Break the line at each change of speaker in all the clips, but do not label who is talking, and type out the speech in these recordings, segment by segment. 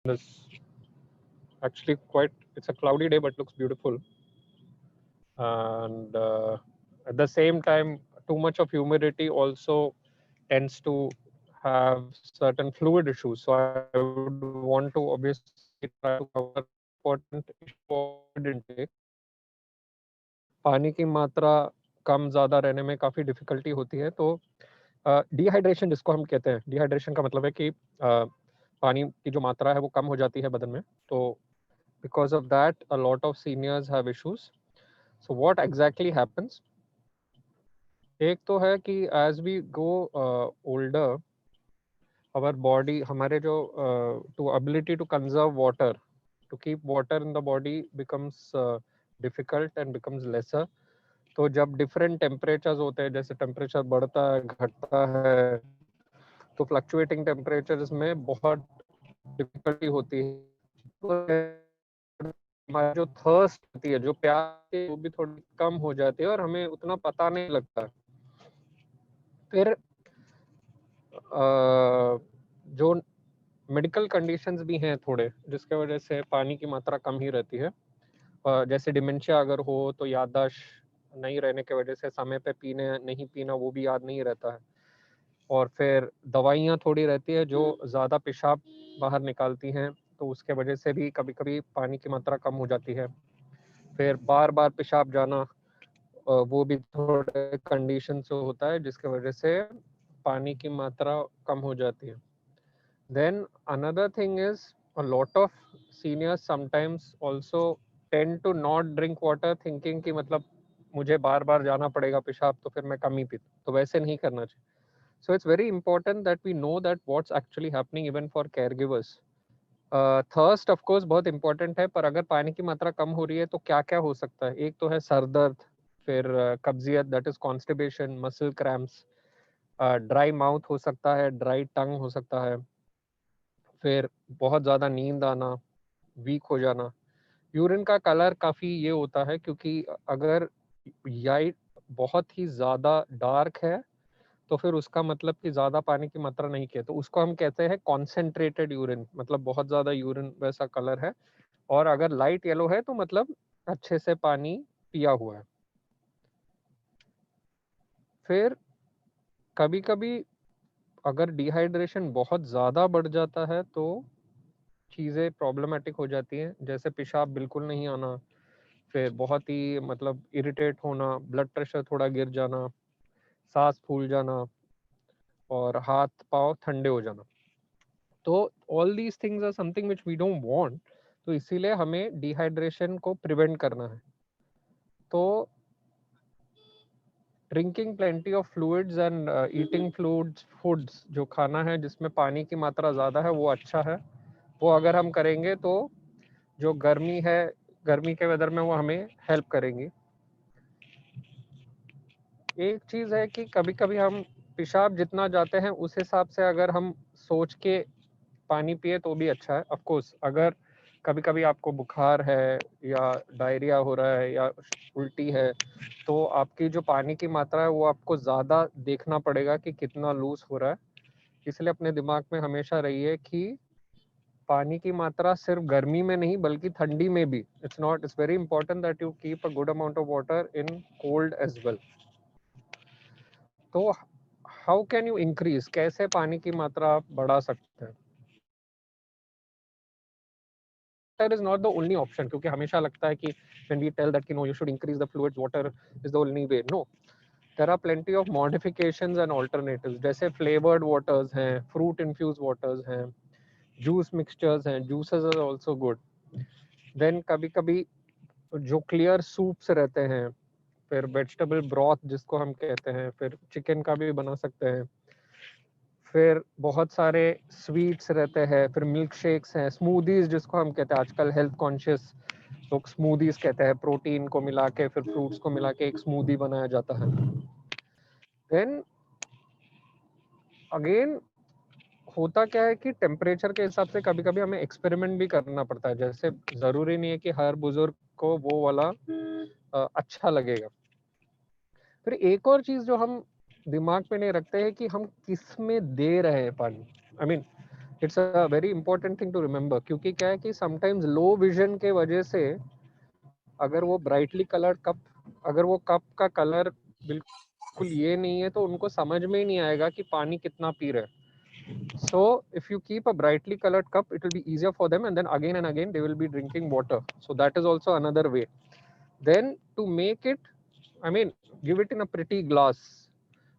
This actually quite, it's a cloudy day but looks beautiful, and at the same time too much of humidity also tends to have certain fluid issues. So I would want to obviously try to cover important issue of fluid intake. पानी की मात्रा कम ज़्यादा रहने में काफ़ी difficulty होती है, तो डिहाइड्रेशन जिसको हम कहते हैं, डिहाइड्रेशन का मतलब है कि पानी की जो मात्रा है वो कम हो जाती है बदन में, तो because of that a lot of seniors have issues. So what exactly happens? एक तो है कि as we go older, our body, हमारे जो to ability to conserve water, to keep water in the body becomes difficult and becomes lesser. तो जब different temperatures होते हैं, जैसे टेम्परेचर बढ़ता है घटता है, तो फ्लक्चुएटिंग टेम्परेचर्स में बहुत डिफिकल्टी होती है, तो हमारी जो थर्स्ट होती है, जो प्यास है, वो भी थोड़ी कम हो जाती है और हमें उतना पता नहीं लगता। फिर जो मेडिकल कंडीशंस भी हैं थोड़े, जिसके वजह से पानी की मात्रा कम ही रहती है, जैसे डिमेंशिया अगर हो तो याददाश्त नहीं रहने की वजह से समय पे पीने नहीं पीना वो भी याद नहीं रहता है, और फिर दवाइयाँ थोड़ी रहती है जो ज़्यादा पेशाब बाहर निकालती हैं, तो उसके वजह से भी कभी कभी पानी की मात्रा कम हो जाती है। फिर बार बार पेशाब जाना, वो भी थोड़े कंडीशन से होता है जिसके वजह से पानी की मात्रा कम हो जाती है। Then another thing is a lot of seniors sometimes also tend to not drink water thinking कि मतलब मुझे बार बार जाना पड़ेगा पेशाब तो फिर मैं कम ही पीता, तो वैसे नहीं करना चाहिए. So it's very important that we know that what's actually happening even for caregivers. Thirst of course बहुत इंपॉर्टेंट है, पर अगर पानी की मात्रा कम हो रही है तो क्या क्या हो सकता है? एक तो है सर दर्द, फिर कब्जियत that is constipation, muscle cramps, dry mouth हो सकता है, ड्राई टंग हो सकता है, फिर बहुत ज़्यादा नींद आना, वीक हो जाना। यूरिन का कलर काफ़ी ये होता है क्योंकि अगर याइट बहुत ही ज़्यादा डार्क है तो फिर उसका मतलब कि ज़्यादा पानी की मात्रा नहीं की है, तो उसको हम कहते हैं कॉन्सेंट्रेटेड यूरिन, मतलब बहुत ज़्यादा यूरिन वैसा कलर है। और अगर लाइट येलो है तो मतलब अच्छे से पानी पिया हुआ है। फिर कभी कभी अगर डिहाइड्रेशन बहुत ज़्यादा बढ़ जाता है तो चीज़ें प्रॉब्लमेटिक हो जाती हैं, जैसे पेशाब बिल्कुल नहीं आना, फिर बहुत ही मतलब इरिटेट होना, ब्लड प्रेशर थोड़ा गिर जाना, सांस फूल जाना, और हाथ पाँव ठंडे हो जाना। तो all these things are something which we don't want, तो इसीलिए हमें डिहाइड्रेशन को प्रिवेंट करना है। तो drinking plenty of fluids and eating fluids foods, जो खाना है जिसमें पानी की मात्रा ज़्यादा है वो अच्छा है। वो अगर हम करेंगे तो जो गर्मी है, गर्मी के वेदर में वो हमें हेल्प करेंगी। एक चीज़ है कि कभी कभी हम पेशाब जितना जाते हैं उस हिसाब से अगर हम सोच के पानी पिए तो भी अच्छा है। ऑफ कोर्स अगर कभी कभी आपको बुखार है या डायरिया हो रहा है या उल्टी है तो आपकी जो पानी की मात्रा है वो आपको ज़्यादा देखना पड़ेगा कि कितना लूज हो रहा है। इसलिए अपने दिमाग में हमेशा रहिए कि पानी की मात्रा सिर्फ गर्मी में नहीं बल्कि ठंडी में भी, it's very important that you keep a good amount of water in cold as well. तो हाउ कैन यू इंक्रीज, कैसे पानी की मात्रा आप बढ़ा सकते हैं? Water is not the only option, क्योंकि हमेशा लगता है कि व्हेन वी टेल दैट कि no you should increase the fluids, water is the only way. No, there are plenty of modifications and alternatives, जैसे फ्लेवर्ड वाटर्स हैं, fruit infuse waters हैं, juice mixtures हैं, juices are also good. Then कभी कभी जो clear soups रहते हैं, फिर वेजिटेबल ब्रॉथ जिसको हम कहते हैं, फिर चिकन का भी बना सकते हैं, फिर बहुत सारे स्वीट्स रहते हैं, फिर मिल्क शेक्स हैं, स्मूदीज जिसको हम कहते हैं, आजकल हेल्थ कॉन्शियस लोग स्मूदीज कहते हैं, प्रोटीन को मिला के फिर फ्रूट्स को मिला के एक स्मूदी बनाया जाता है। देन अगेन होता क्या है कि टेम्परेचर के हिसाब से कभी कभी हमें एक्सपेरिमेंट भी करना पड़ता है, जैसे ज़रूरी नहीं है कि हर बुजुर्ग को वो वाला अच्छा लगेगा। फिर एक और चीज़ जो हम दिमाग में नहीं रखते हैं कि हम किस में दे रहे हैं पानी। I mean it's a very important thing to remember, क्योंकि क्या है कि समटाइम्स लो विजन के वजह से अगर वो ब्राइटली कलर्ड कप, अगर वो कप का कलर बिल्कुल ये नहीं है तो उनको समझ में ही नहीं आएगा कि पानी कितना पी रहे हैं. So if you keep a brightly colored cup, it will be easier for them, and then again and again they will be drinking water. So that is also another way. Then to make it, I mean, give it in a pretty glass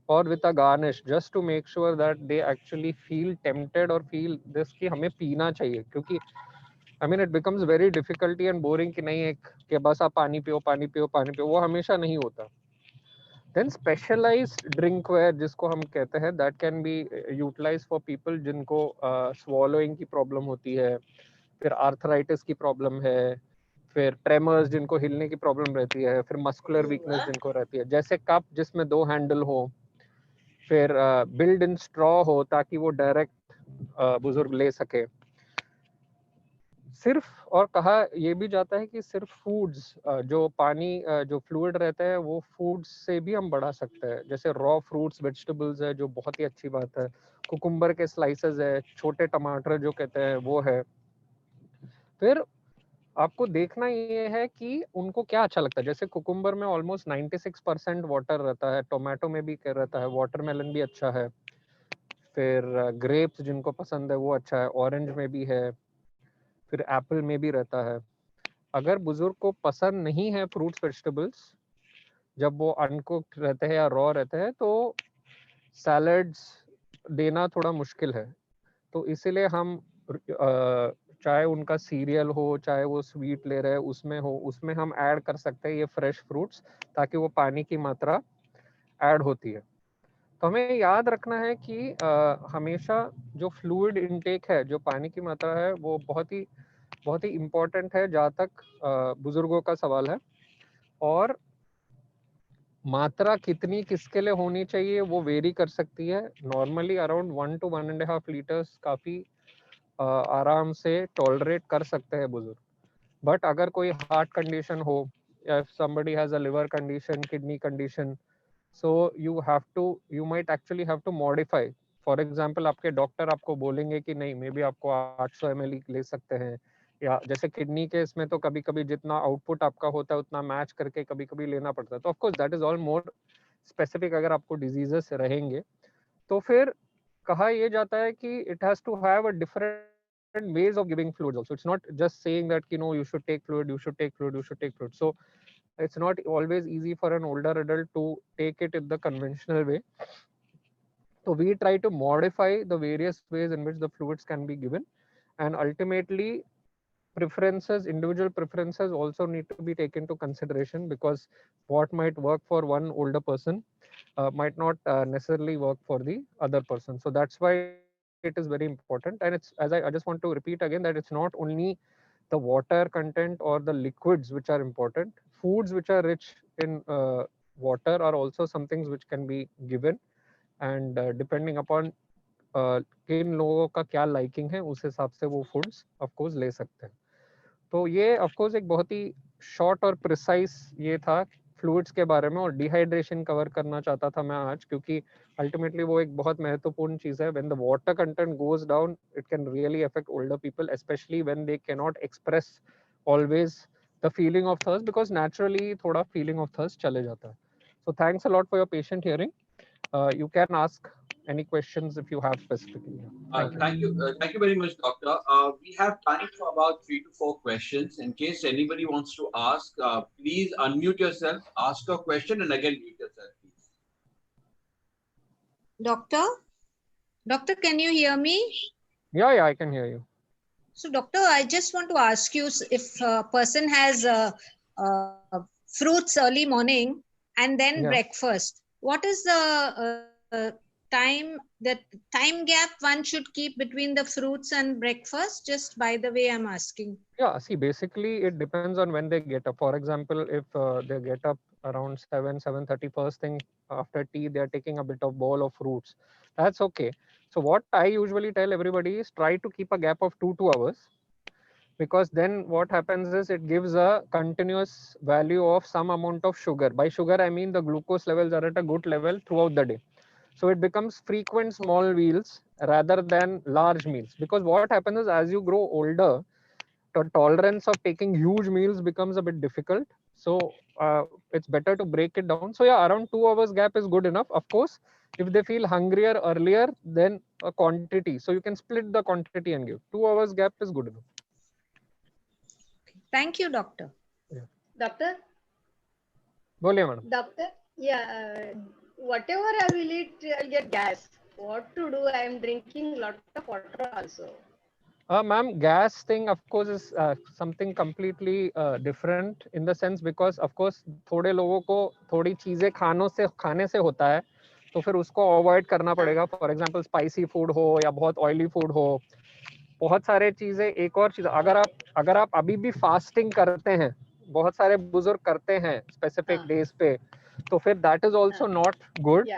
or with a garnish, just to make sure that they actually feel tempted or feel this कि हमें पीना चाहिए. क्योंकि I mean it becomes very difficult and boring कि नहीं एक कि बस आप पानी पियो पानी पियो पानी पियो, वो हमेशा नहीं होता. Then specialized drinkware जिसको हम कहते हैं, that can be utilized for people जिनको swallowing की problem होती है, फिर arthritis की problem है, फिर tremors जिनको हिलने की problem रहती है, फिर muscular weakness जिनको रहती है, जैसे कप जिसमें 2 हैंडल हो, फिर build in straw हो ताकि वो डायरेक्ट बुजुर्ग ले सके. सिर्फ, और कहा ये भी जाता है कि सिर्फ फूड्स, जो पानी जो फ्लूइड रहता है वो फूड्स से भी हम बढ़ा सकते हैं, जैसे रॉ फ्रूट्स वेजिटेबल्स है जो बहुत ही अच्छी बात है, कुकुम्बर के स्लाइसेस है, छोटे टमाटर जो कहते हैं वो है. फिर आपको देखना ये है कि उनको क्या अच्छा लगता है, जैसे कुकुम्बर में ऑलमोस्ट 96% वाटर रहता है, टोमेटो में भी रहता है, वाटरमेलन भी अच्छा है, फिर ग्रेप्स जिनको पसंद है वो अच्छा है, ऑरेंज में भी है, फिर एप्पल में भी रहता है. अगर बुजुर्ग को पसंद नहीं है फ्रूट्स वेजिटेबल्स, जब वो अनकुक्ड रहते हैं या रॉ रहते हैं, तो सैलड्स देना थोड़ा मुश्किल है. तो इसीलिए हम चाहे उनका सीरियल हो, चाहे वो स्वीट ले रहे हैं उसमें हो, उसमें हम ऐड कर सकते हैं ये फ्रेश फ्रूट्स, ताकि वो पानी की मात्रा ऐड होती है. तो हमें याद रखना है कि हमेशा जो फ्लूइड इनटेक है, जो पानी की मात्रा है, वो बहुत ही इम्पोर्टेंट है जहाँ तक बुजुर्गों का सवाल है. और मात्रा कितनी किसके लिए होनी चाहिए वो वेरी कर सकती है. नॉर्मली अराउंड 1 to 1.5 लीटर्स काफ़ी आराम से टॉलरेट कर सकते हैं बुजुर्ग. बट अगर कोई हार्ट कंडीशन हो, या somebody has a liver condition, kidney condition, so you might actually have to modify. For example आपके डॉक्टर आपको बोलेंगे कि नहीं, मे बी आपको 800 ml ले सकते हैं, या जैसे किडनी के इसमें तो कभी कभी जितना आउटपुट आपका होता है उतना मैच करके कभी कभी लेना पड़ता है. तो of course that is all more specific अगर आपको डिजीजेस रहेंगे. तो फिर कहा यह जाता है कि it has to have a different ways of giving fluids also. It's not just saying that you should take fluid, you should take fluid, you should take fluid. So it's not always easy for an older adult to take it in the conventional way. So we try to modify the various ways in which the fluids can be given, and ultimately preferences, individual preferences also need to be taken into consideration, because what might work for one older person might not necessarily work for the other person. So that's why it is very important. And it's, as I just want to repeat again, that it's not only the water content or the liquids which are important. Foods which are rich in water are also some things which can be given, and depending upon किन लोगों का क्या liking है उस हिसाब से वो foods of course ले सकते हैं. तो ये ऑफ कोर्स एक बहुत ही शॉर्ट और प्रिसाइज ये था फ्लूइड्स के बारे में, और डिहाइड्रेशन कवर करना चाहता था मैं आज, क्योंकि अल्टीमेटली वो एक बहुत महत्वपूर्ण चीज है. When the water content goes down, it can really affect older people, specially when they can not express always the feeling of thirst, because naturally थोड़ा फीलिंग ऑफ थर्स्ट चले जाता है. So thanks a lot for your patient hearing. You can ask any questions if you have specifically.
Thank you very much, Doctor. We have time for about 3 to 4 questions. In case anybody wants to ask, please unmute yourself, ask your question, and again mute yourself, please.
Doctor, can you hear me?
Yeah, I can hear you.
So, doctor, I just want to ask you, if a person has fruits early morning and then breakfast, what is the time gap one should keep between the fruits and breakfast? Just by the way, I'm asking.
Yeah, see, basically it depends on when they get up. For example, if they get up around 7:30, first thing after tea, they're taking a bit of bowl of fruits. That's okay. So what I usually tell everybody is try to keep a gap of 2 hours, because then what happens is it gives a continuous value of some amount of sugar. By sugar, I mean the glucose levels are at a good level throughout the day. So it becomes frequent small meals rather than large meals, because what happens is as you grow older, the tolerance of taking huge meals becomes a bit difficult. So it's better to break it down. So yeah, around 2 hours gap is good enough. Of course, if they feel hungrier earlier, then a quantity. So you can split the quantity and give. 2 hours gap is good enough.
Thank you, doctor.
Yeah.
Doctor?
Boliye, madam.
Doctor, yeah, whatever I will eat, I'll get gas. What to do? I am drinking lot of water also.
Ma'am, gas thing, of course, is something completely different in the sense because, of course, थोड़े लोगों को थोड़ी चीजें खाने से होता है, तो फिर उसको अवॉइड करना पड़ेगा. फॉर एग्जांपल स्पाइसी फूड हो या बहुत ऑयली फूड हो, बहुत सारे चीजें. एक और चीज, अगर आप अभी भी फास्टिंग करते हैं, बहुत सारे बुजुर्ग करते हैं स्पेसिफिक डेज पे, तो फिर that is also not good.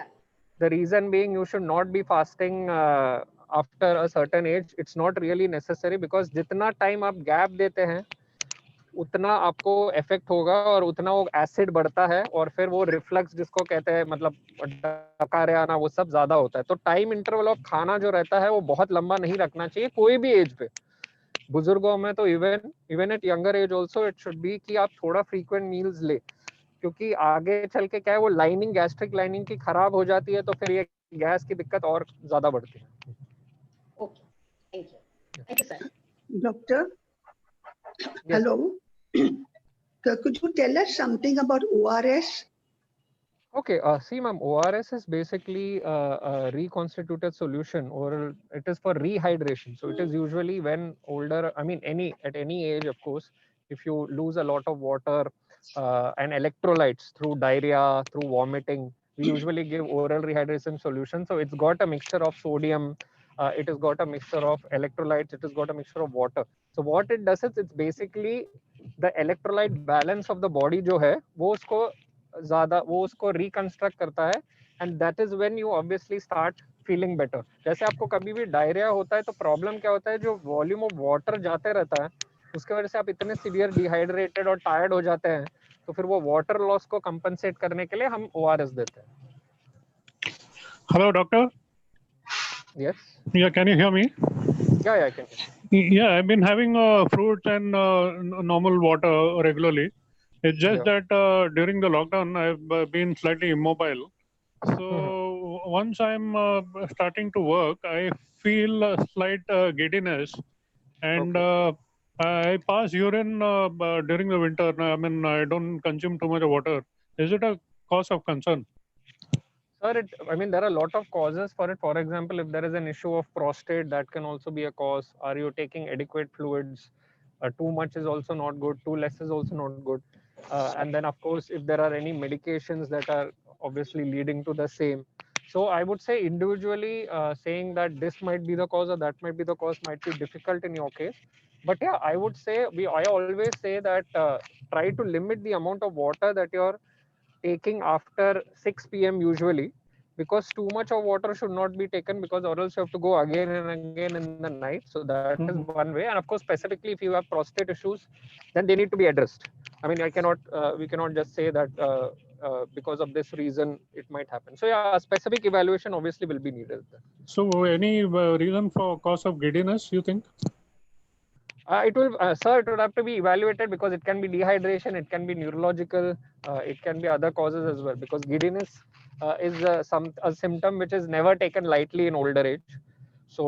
The reason being, you should not be fasting after a certain age. It's not really necessary, because जितना टाइम आप गैप देते हैं उतना आपको इफेक्ट होगा और उतना वो एसिड बढ़ता है और फिर वो रिफ्लक्स जिसको कहते हैं, मतलब डकारे आना, वो सब ज्यादा होता है. तो टाइम इंटरवल ऑफ खाना जो रहता है वो बहुत लंबा नहीं रखना चाहिए कोई भी एज पे. बुजुर्गों में तो even at younger age also it should be कि आप थोड़ा फ्रीक्वेंट मील्स ले, क्योंकि आगे चल के क्या है, वो लाइनिंग, गैस्ट्रिक लाइनिंग की खराब हो जाती है, तो फिर ये गैस की दिक्कत और ज्यादा बढ़ती है.
Okay, thank you. Thank you, sir.
Doctor, hello. Could you tell us something about ORS?
Okay, see ma'am, ORS is basically a reconstituted solution, or it is for rehydration. So it is usually when older, I mean at any age, of course, if you lose a lot of water and electrolytes through diarrhea, through vomiting, we usually give oral rehydration solution. So it's got a mixture of sodium, it has got a mixture of electrolytes, it has got a mixture of water. So what it does is, it's basically the electrolyte balance of the body जो है वो उसको reconstruct करता है, and that is when you obviously start feeling better. जैसे आपको कभी भी डायरिया होता है तो प्रॉब्लम क्या होता है, जो वॉल्यूम ऑफ वाटर जाते रहता है उसके वजह से आप इतने सीवियर डिहाइड्रेटेड और टायर्ड हो जाते हैं, तो फिर वो वाटर लॉस को कंपनसेट करने के लिए हम ORS देते हैं.
Hello, doctor.
Yes.
Yeah, can you hear me?
Yeah, I can.
Yeah, I've been having fruit and normal water regularly. It's just that during the lockdown, I've been slightly immobile. So once I'm starting to work, I feel a slight giddiness, and I pass urine during the winter. I mean, I don't consume too much water. Is it a cause of concern?
Sir, I mean, there are a lot of causes for it. For example, if there is an issue of prostate, that can also be a cause. Are you taking adequate fluids? Too much is also not good. Too less is also not good. And then, of course, if there are any medications that are obviously leading to the same. So I would say individually saying that this might be the cause or that might be the cause might be difficult in your case. But yeah, I would say, I always say that try to limit the amount of water that you're taking after 6 p.m. usually, because too much of water should not be taken, because or else you have to go again and again in the night. So that is one way. And of course, specifically if you have prostate issues, then they need to be addressed. I mean, we cannot just say that because of this reason it might happen. So yeah, a specific evaluation obviously will be needed.
So any reason for cause of giddiness, you think?
It will, sir, it would have to be evaluated, because it can be dehydration, it can be neurological, it can be other causes as well, because giddiness is a symptom which is never taken lightly in older age. So,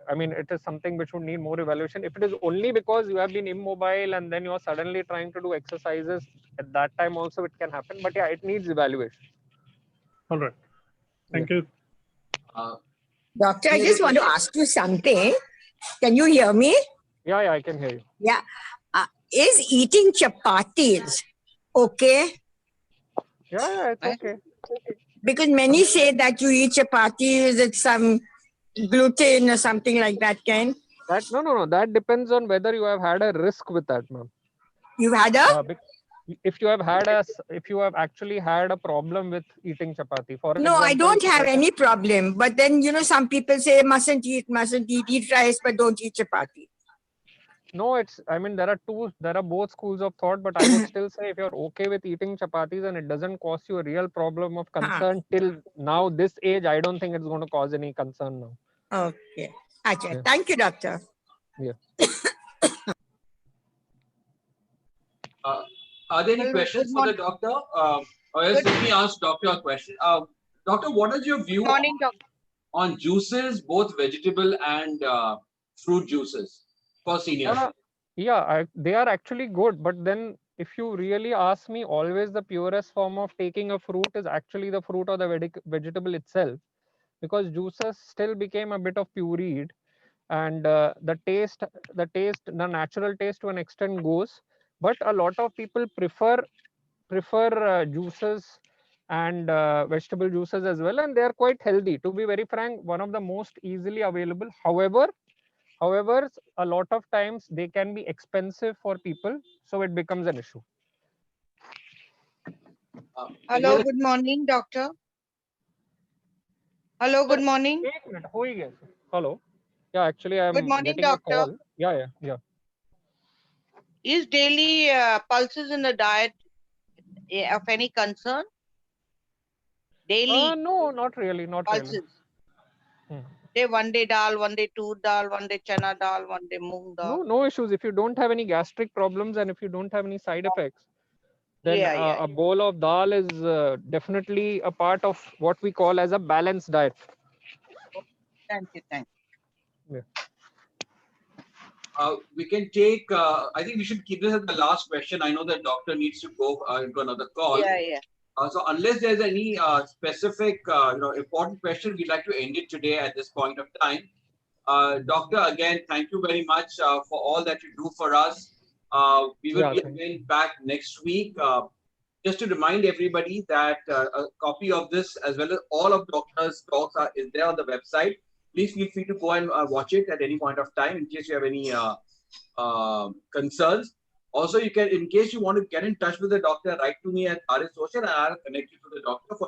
I mean, it is something which would need more evaluation. If it is only because you have been immobile and then you are suddenly trying to do exercises, at that time also it can happen. But yeah, it needs evaluation.
All right. Thank you.
Doctor, I just want to ask you something. Can you hear me?
Yeah, I can hear you.
Yeah. Is eating chapatis okay?
Yeah, it's okay.
Because many say that you eat chapatis with some gluten or something like that, Ken.
No. That depends on whether you have had a risk with that, ma'am.
You had a?
If you have actually had a problem with eating chapati, for
No,
example,
I don't have any problem. But then, some people say mustn't eat rice, but don't eat chapati.
No, I mean, there are both schools of thought, but I would still say if you're okay with eating chapatis and it doesn't cause you a real problem of concern till now, this age, I don't think it's going to cause any concern now.
Okay. Achha.
Yeah.
Thank you, doctor.
Yeah.
Are there any questions for the doctor? Or else let me ask doctor a question. Doctor, what is your view on juices, both vegetable and fruit juices for seniors?
Yeah, they are actually good. But then if you really ask me, always the purest form of taking a fruit is actually the fruit or the vegetable itself. Because juices still became a bit of pureed. And the natural taste to an extent goes. But a lot of people prefer juices and vegetable juices as well, and they are quite healthy. To be very frank, one of the most easily available. However, a lot of times they can be expensive for people, so it becomes an issue.
Hello, good morning, doctor. Hello, good morning.
Hello. Yeah, actually, I'm
good morning,
getting
doctor.
a call. Yeah.
Is daily pulses in the diet of any concern? Daily?
No, not really. Not
pulses.
Really.
Say one day dal, one day tur dal, one day chana dal, one day moong dal.
No issues. If you don't have any gastric problems and if you don't have any side effects, then a bowl of dal is definitely a part of what we call as a balanced diet.
Thank you.
Yeah.
We can take, I think we should keep this as the last question. I know the doctor needs to go into another call.
Yeah.
So unless there's any specific, important question, we'd like to end it today at this point of time. Doctor, again, thank you very much for all that you do for us. We will be again back next week. Just to remind everybody that a copy of this, as well as all of doctor's talks, is there on the website. Please feel free to go and watch it at any point of time in case you have any concerns. Also, you can, in case you want to get in touch with the doctor, write to me at RS Social and I'll connect you to the doctor for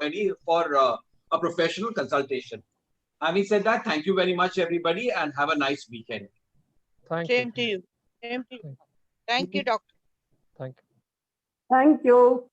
a professional consultation. Having said that, thank you very much, everybody, and have a nice weekend.
Same to you. Thank you, doctor.
Thank you.
Thank you.